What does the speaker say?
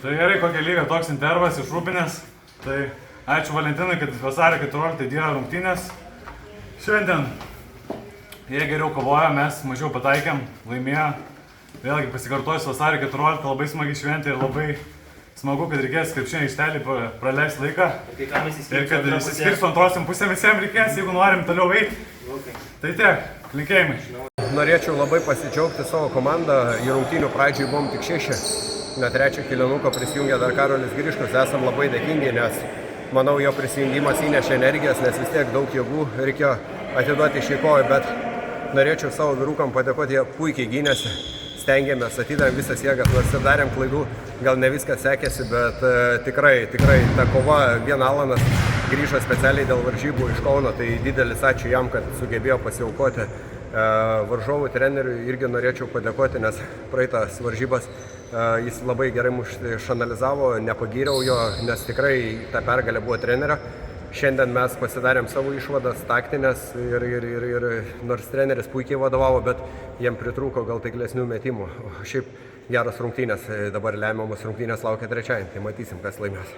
Tai gerai, kokia lyga toks intervas išrūpinęs. Tai ačiū Valentinai, kad vasario 14 dieną rungtynės. Šiandien jie geriau kovojo, mes mažiau pataikėm, laimėjo. Vėlgi pasikartosiu, vasario 14 labai smagi šventė ir labai smagu, kad reikės krepšinio aikštelį praleisti laiką. Ir kad išsiskirsto antrosiam pusėm visiems reikės, jeigu norim toliau eiti. Tai tiek, linkėjimai. Norėčiau labai pasidžiaugti savo komandą. Į rungtynių pradžiai buvom tik 6. Nuo trečio kėlinuko prisijungė dar Karolis Griškus. Esam labai dėkingi, nes manau, jo prisijungimas įnešė energijos, nes vis tiek daug jėgų reikėjo atiduoti iš įkojo, bet norėčiau savo vyrukam padėkoti, jie puikiai gynėsi. Stengiamės, atidavėm visas jėgas, nors ir darėm klaidų, gal ne viskas sekėsi, bet tikrai ta kova, vien Alanas grįžo specialiai dėl varžybų iš Kauno, tai didelis ačiū jam, kad sugebėjo pasiaukoti. Varžovų treneriui irgi norėčiau padėkoti, nes praeitas varžybas jis labai gerai išanalizavo, nepagyriau jo, nes tikrai ta pergalė buvo trenerio. Šiandien mes pasidarėm savo išvadas taktinės ir nors treneris puikiai vadovavo, bet jiem pritrūko gal taiklesnių metimų. O šiaip geras rungtynės, dabar lemiamos rungtynės laukia trečiąjį, tai matysim, kas laimės.